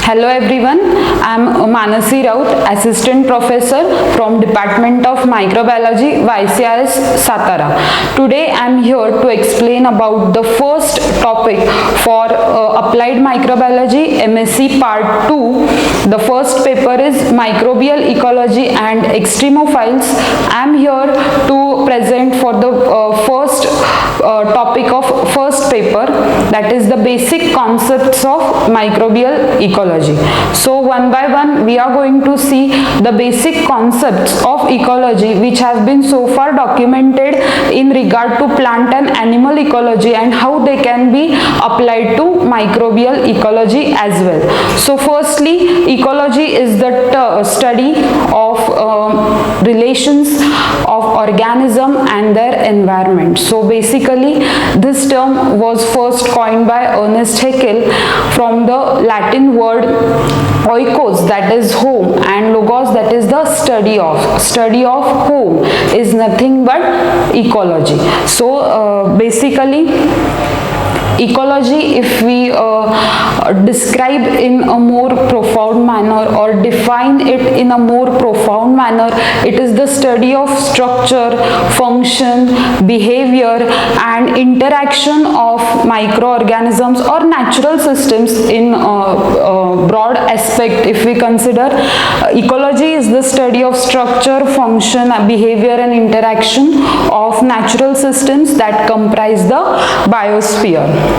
Hello everyone, I am Manasi Raut, Assistant Professor from Department of Microbiology, YCRS Satara. Today I am here to explain about the first topic for Applied Microbiology MSc Part 2. The first paper is Microbial Ecology and Extremophiles. I am here to present for the first topic of first paper, that is the basic concepts of microbial ecology. So one by one we are going to see the basic concepts of ecology which have been so far documented in regard to plant and animal ecology and how they can be applied to microbial ecology as well. So firstly, ecology is the study of relations of organism and their environment. So basically this term was first coined by Ernest Haeckel from the Latin word oikos, that is home, and logos, that is the study of. Study of home is nothing but ecology. So basically ecology, if we describe in a more profound manner or define it in a more profound manner, it is the study of structure, function, behavior and interaction of microorganisms or natural systems in broad aspect. If we consider ecology is the study of structure, function, behavior and interaction of natural systems that comprise the biosphere.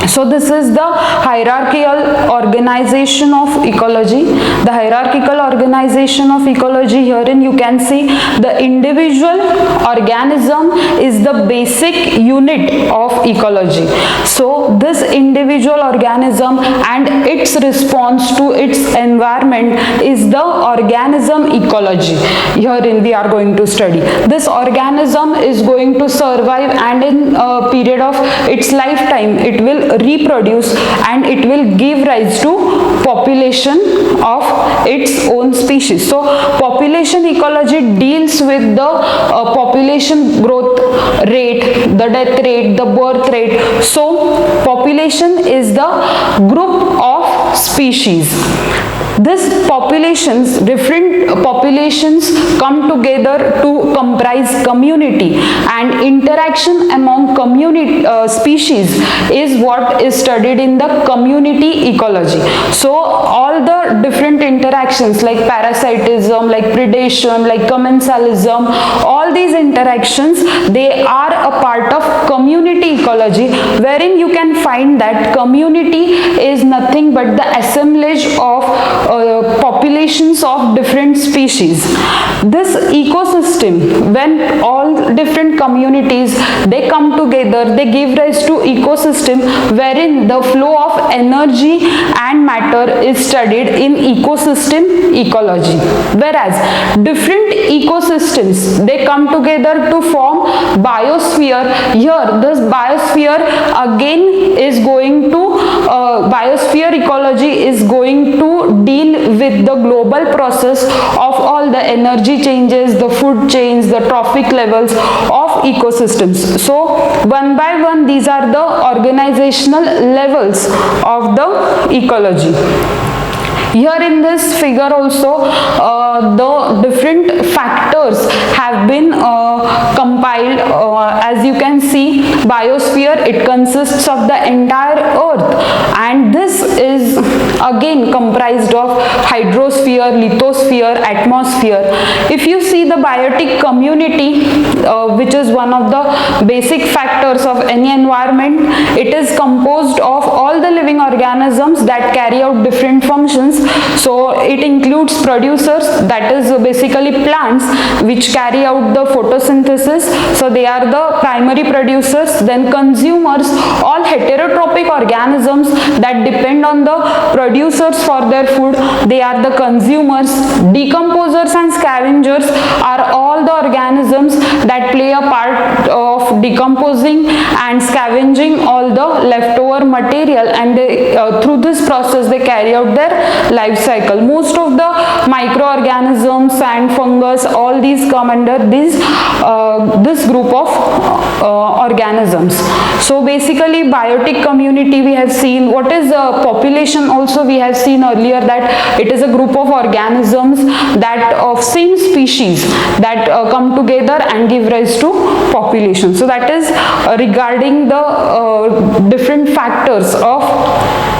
So this is the hierarchical organization of ecology. The hierarchical organization of ecology, herein you can see the individual organism is the basic unit of ecology. So this individual organism and its response to its environment is the organism ecology. Herein we are going to study. This organism is going to survive and in a period of its lifetime it will reproduce and it will give rise to population of its own species. So population ecology deals with the population growth rate, the death rate, the birth rate. So population is the group of species. This populations, different populations come together to comprise community, and interaction among community species is what is studied in the community ecology. So all the different interactions like parasitism, like predation, like commensalism, all these interactions, they are a part of community ecology, wherein you can find that community is nothing but the assemblage of populations of different species. This ecosystem, when all different communities they come together, they give rise to ecosystem wherein the flow of energy and matter is studied in ecosystem ecology. Whereas different ecosystems they come together to form biosphere. Here this biosphere again is going to biosphere ecology is going to deal with the global process of all the energy changes, the food chains, the trophic levels of ecosystems. So one by one these are the organizational levels of the ecology. Here in this figure also the different factors have been compiled. As you can see, biosphere, it consists of the entire earth, and this is again comprised of hydrosphere, lithosphere, atmosphere. If you see the biotic community, which is one of the basic factors of any environment, it is composed of all the living organisms that carry out different functions. So it includes producers, that is basically plants which carry out the photosynthesis, so they are the primary producers. Then consumers, all heterotrophic organisms that depend on the producers for their food, they are the consumers. Decomposers and scavengers are all the organisms that play a part of of decomposing and scavenging all the leftover material, and through this process they carry out their life cycle. Most of the microorganisms and fungus, all these come under this group of organisms. So basically biotic community we have seen. What is population also we have seen earlier, that it is a group of organisms that of same species that come together and give rise to population. So that is regarding the different factors of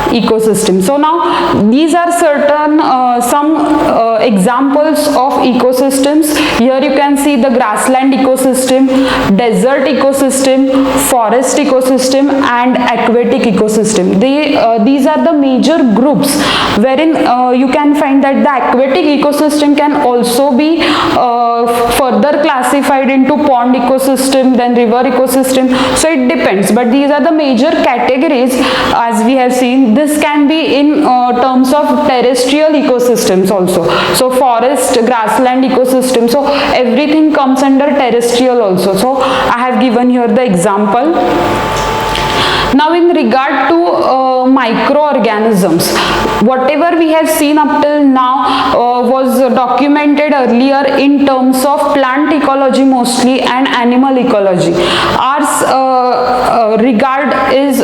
ecosystem. So now these are certain some examples of ecosystems. Here you can see the grassland ecosystem, desert ecosystem, forest ecosystem and aquatic ecosystem. These are the major groups wherein you can find that the aquatic ecosystem can also be further classified into pond ecosystem, then river ecosystem. So it depends, but these are the major categories as we have seen. This can be in terms of terrestrial ecosystems also. So forest, grassland ecosystem. So everything comes under terrestrial also. So I have given here the example. Now in regard to microorganisms, whatever we have seen up till now was documented earlier in terms of plant ecology mostly and animal ecology. Our regard is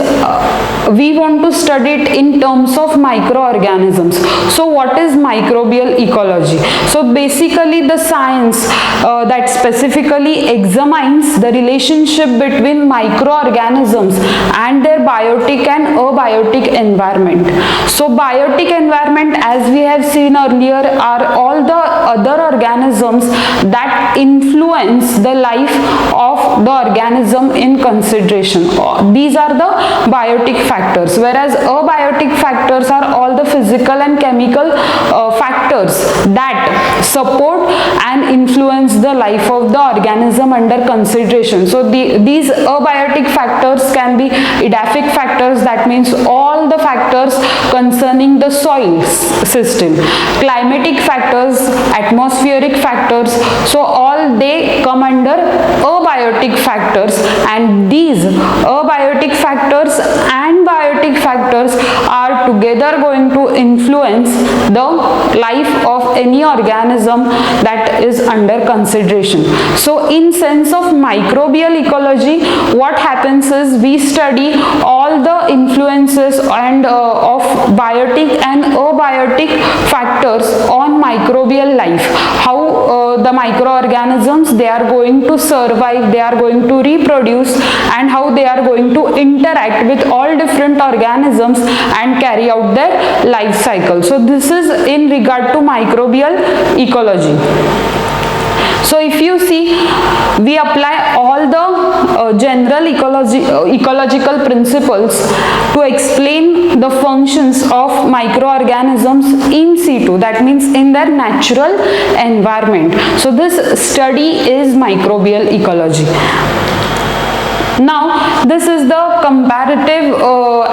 we want to study it in terms of microorganisms. So what is microbial ecology? So basically the science that specifically examines the relationship between microorganisms and their biotic and abiotic environment. So biotic environment, as we have seen earlier, are all the other organisms that influence the life of the organism in consideration. These are the biotic factors, whereas abiotic factors are all the physical and chemical factors that support and influence the life of the organism under consideration. So these abiotic factors can be edaphic factors, that means all the factors concerning the soil system, climatic factors, atmospheric factors. So all they come under abiotic factors, and these abiotic factors and biotic factors are together going to influence the life of any organism that is under consideration. So in sense of microbial ecology, what happens is we study all the influences and of biotic and abiotic factors on microbial life, how the microorganisms, they are going to survive, they are going to reproduce, and how they are going to interact with all different organisms and carry out their life cycle. So this is in regard to microbial ecology. So if you see, we apply all the general ecological principles to explain the functions of microorganisms in situ, that means in their natural environment. So this study is microbial ecology. Now this is the comparative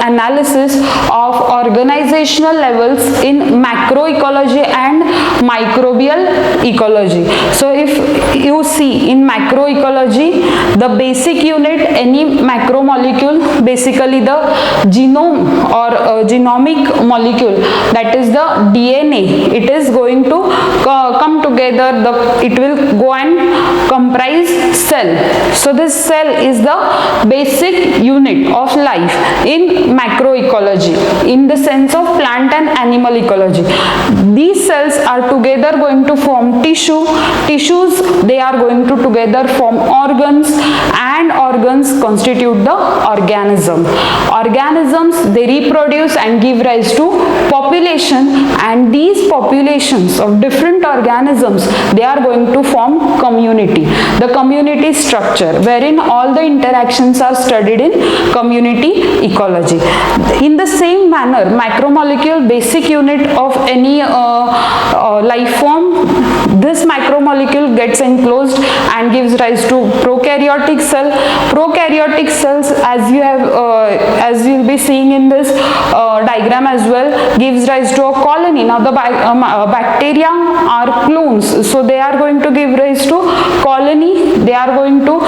analysis of organizational levels in macroecology and microbial ecology. So if you see in macroecology, the basic unit, any macromolecule, basically the genome or genomic molecule, that is the DNA, it is going to come together, it will go and comprise cell. So this cell is the basic unit of life in macroecology in the sense of plant and animal ecology. These cells are together going to form tissues, they are going to together form organs, and organs constitute the organisms, they reproduce and give rise to population, and these populations of different organisms, they are going to form community, the community structure, wherein all the interaction interactions are studied in community ecology. In the same manner, macromolecule, basic unit of any life form, this macromolecule gets enclosed and gives rise to prokaryotic cell. Prokaryotic cells, as you have as you'll be seeing in this diagram as well, gives rise to a colony. Now the bacteria are clones, so they are going to give rise to colony. They are going to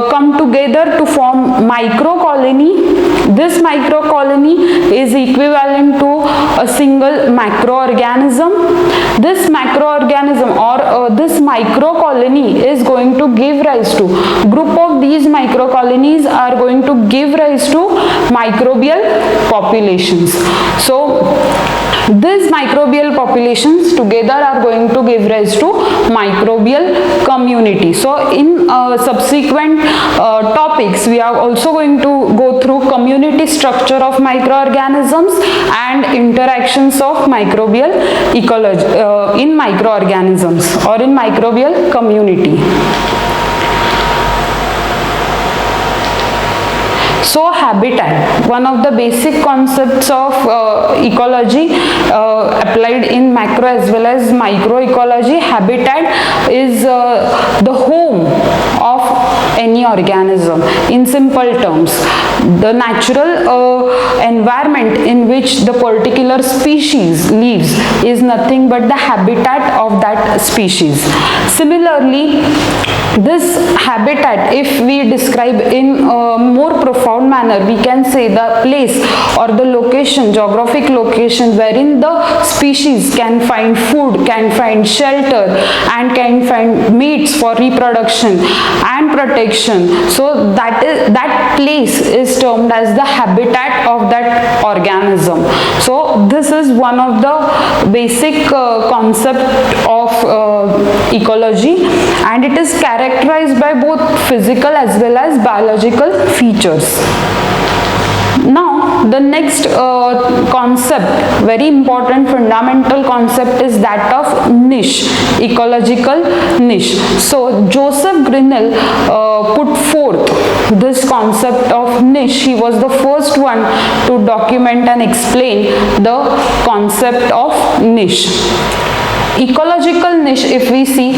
come together to form microcolony. This microcolony is equivalent to a single macroorganism. This macroorganism or this microcolony is going to give rise to, group of these microcolonies are going to give rise to microbial populations. So these microbial populations together are going to give rise to microbial community. So in subsequent topics, we are also going to go through community structure of microorganisms and interactions of microbial ecology in microorganisms or in microbial community. So habitat, one of the basic concepts of ecology applied in macro as well as microecology. Habitat is the home of any organism. In simple terms, the natural environment in which the particular species lives is nothing but the habitat of that species. Similarly, this habitat, if we describe in a more profound manner, we can say the place or the location, geographic location wherein the species can find food, can find shelter and can find mates for reproduction and protection. So that place is termed as the habitat of that organism. So this is one of the basic concept of ecology, and it is characterized by both physical as well as biological features. Now the next concept, very important fundamental concept, is that of niche, ecological niche. So Joseph Grinnell put forth this concept of niche. He was the first one to document and explain the concept of niche. Ecological niche, if we see,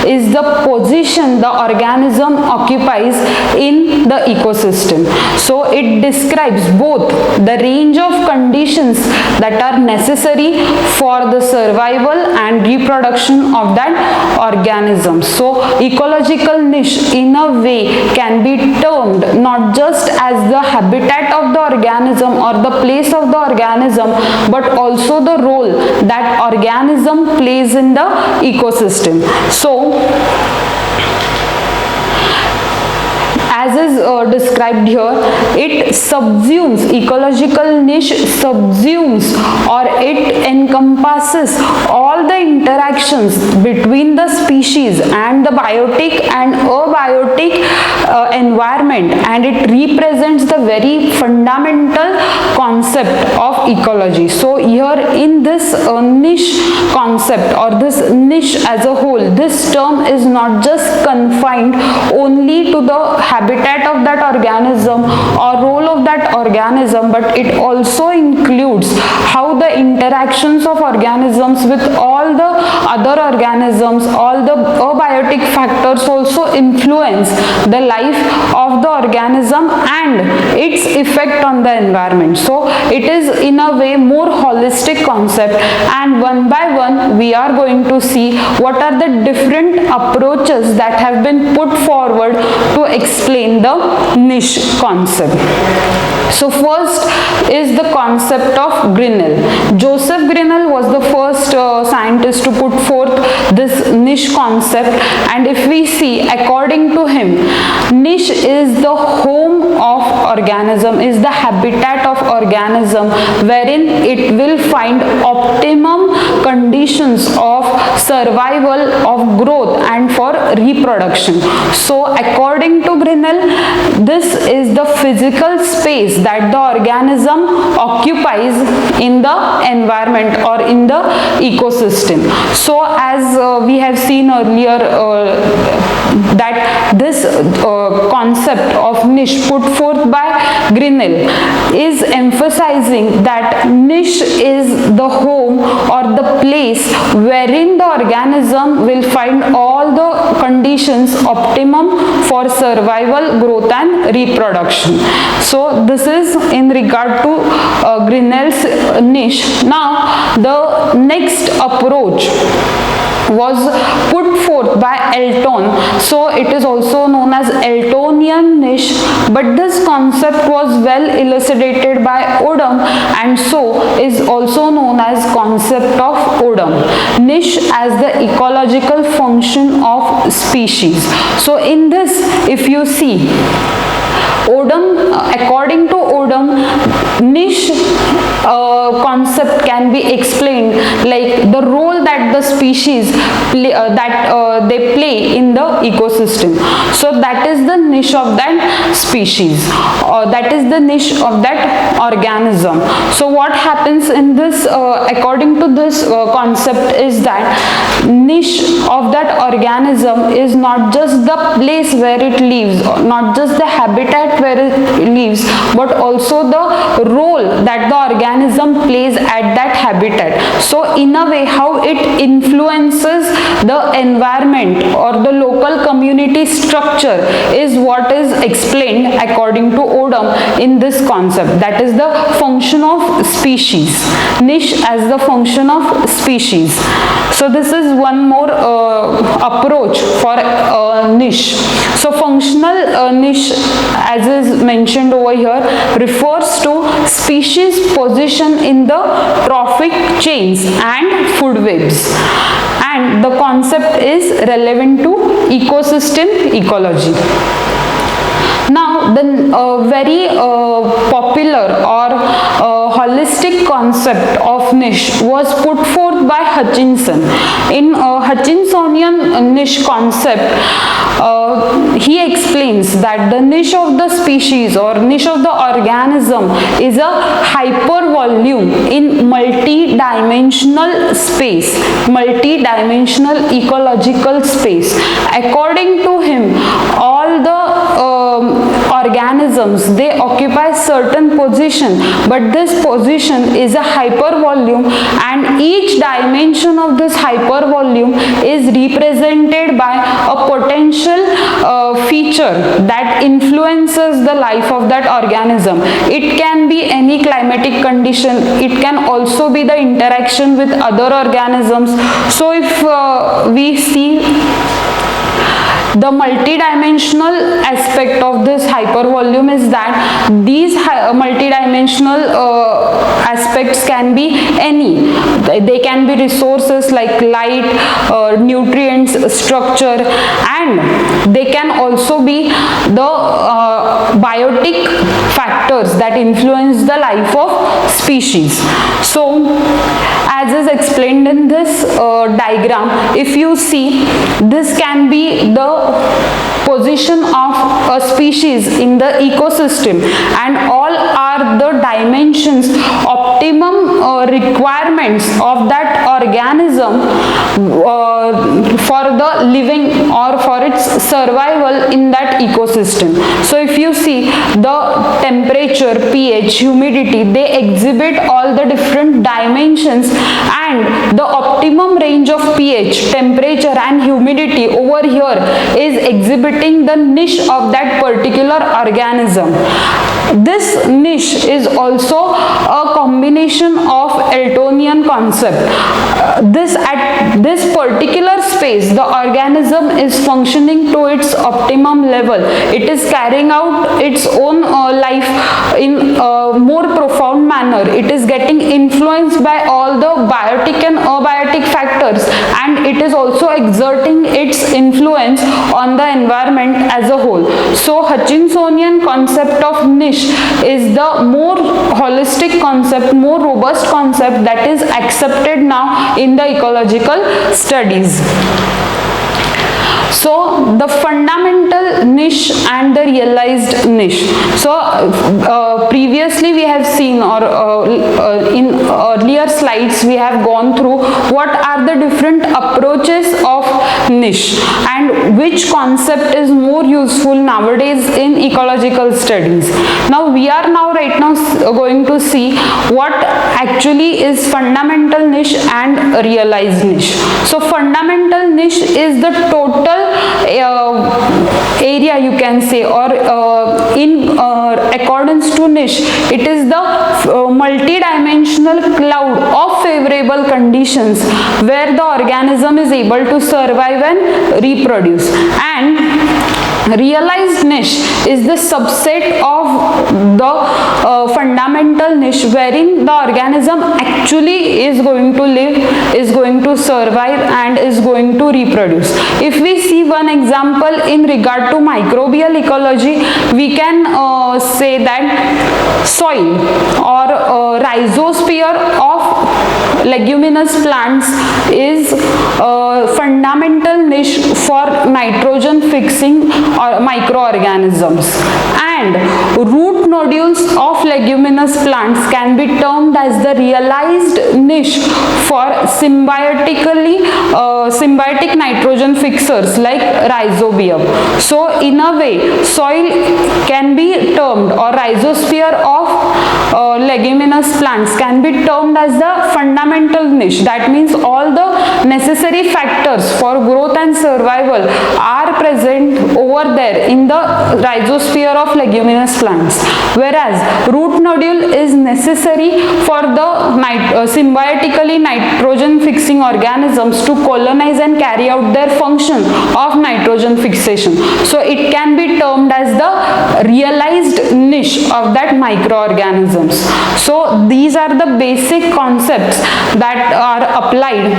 is the position the organism occupies in the ecosystem. So it describes both the range of conditions that are necessary for the survival and reproduction of that organism. So ecological niche in a way can be termed not just as the habitat of the organism or the place of the organism, but also the role that organism plays in the ecosystem. So as is described here, it subsumes, ecological niche subsumes or it encompasses all the interactions between the species and the biotic and abiotic environment, and it represents the very fundamental concept of ecology. So here in this niche concept or this niche as a whole, this term is not just confined only to the habitat of that organism or role of that organism, but it also includes how the interactions of organisms with all the other organisms, all the abiotic factors also influence the life of the organism and its effect on the environment. So it is in a way more holistic concept, and one by one we are going to see what are the different approaches that have been put forward to explain the niche concept. So first is the concept of Grinnell. Joseph Grinnell was the first scientist to put forth this niche concept, and if we see, according to him, niche is the home of organism, is the habitat of organism wherein it will find optimum conditions of survival, of growth and for reproduction. So according to Grinnell, this is the physical space that the organism occupies in the environment or in the ecosystem. So as we have seen earlier that this concept of niche put forth by Grinnell is emphasizing that niche is the home or the place wherein the organism will find all the conditions optimum for survival, growth and reproduction. So this is in regard to Grinnell's niche. Now the next approach was put forth by Elton. So it is also known as Eltonian niche, but this concept was well elucidated by Odum and so is also known as concept of Odum. Niche as the ecological function of species. So in this, if you see, Odum, according to Odum, niche concept can be explained like the role that the species play, they play in the ecosystem. So that is the niche of that species, or that is the niche of that organism. So what happens in this, according to this concept, is that niche of that organism is not just the place where it lives, not just the habitat where it lives, but also the role that the organism plays at that habitat. So in a way, how it influences the environment or the local community structure is what is explained according to Odum in this concept. That is the function of species. Niche as the function of species. So this is one more approach for niche. So functional niche, as is mentioned over here, refers to species position in the trophic chains and food webs, and the concept is relevant to ecosystem ecology. Now the very popular or holistic concept of niche was put forth by Hutchinson. In Hutchinsonian niche concept, he explains that the niche of the species or niche of the organism is a hypervolume in multi-dimensional space, multi-dimensional ecological space. According to him, all the organisms, they occupy certain position, but this position is a hypervolume, and each dimension of this hypervolume is represented by a potential feature that influences the life of that organism. It can be any climatic condition, it can also be the interaction with other organisms. So if we see the multidimensional aspect of this hypervolume is that these multidimensional aspects can be any. They can be resources like light, nutrients, structure, and they can also be the biotic factors that influence the life of species. So as is explained in this diagram, if you see, this can be the position of a species in the ecosystem, and all are the dimensions, optimum requirements of that organism for the living or for its survival in that ecosystem. So if you see, the temperature, pH, humidity, they exhibit all the different dimensions, and the optimum range of pH, temperature and humidity over here is exhibiting the niche of that particular organism. This niche is also a combination of Eltonian concept. At this particular space, the organism is functioning to its optimum level. It is carrying out its own life in a more profound manner. It is getting influenced by all the biotic and abiotic factors, and it is also exerting its influence on the environment as a whole. So Hutchinsonian concept of niche is the more holistic concept, more robust concept that is accepted now in the ecological studies. So the fundamental niche and the realized niche. So previously we have seen, or in earlier slides we have gone through what are the different approaches of niche and which concept is more useful nowadays in ecological studies. Now we are right now going to see what actually is fundamental niche and realized niche. So fundamental niche is the total area, you can say, or in accordance to niche, it is the multi-dimensional cloud of favorable conditions where the organism is able to survive and reproduce. And realized niche is the subset of the fundamental niche wherein the organism actually is going to live, is going to survive and is going to reproduce. If we see one example in regard to microbial ecology, we can say that soil or rhizosphere of leguminous plants is fundamental niche for nitrogen fixing or microorganisms, and root nodules of leguminous plants can be termed as the realized niche for symbiotic nitrogen fixers like rhizobium. So in a way, soil can be termed, or rhizosphere of leguminous plants can be termed as the fundamental niche. That means all the necessary factors for growth and survival are present over there in the rhizosphere of leguminous plants, whereas root nodule is necessary for the symbiotically nitrogen fixing organisms to colonize and carry out their function of nitrogen fixation. So it can be termed as the realized niche of that microorganisms. So these are the basic concepts that are applied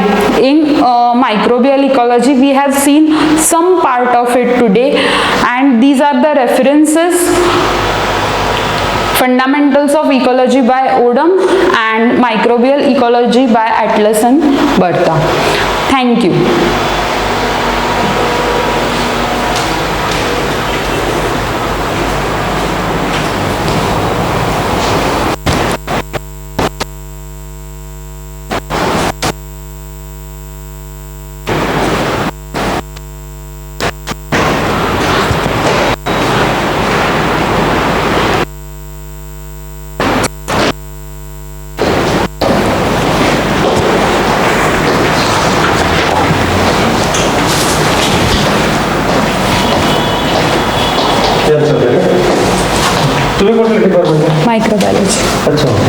in microbial ecology. We have seen some part of it today, and these are the references: Fundamentals of Ecology by Odum and Microbial Ecology by Atlas and Bertha. Thank you. तुम्ही कोणत्या department? Microbiology. अच्छा.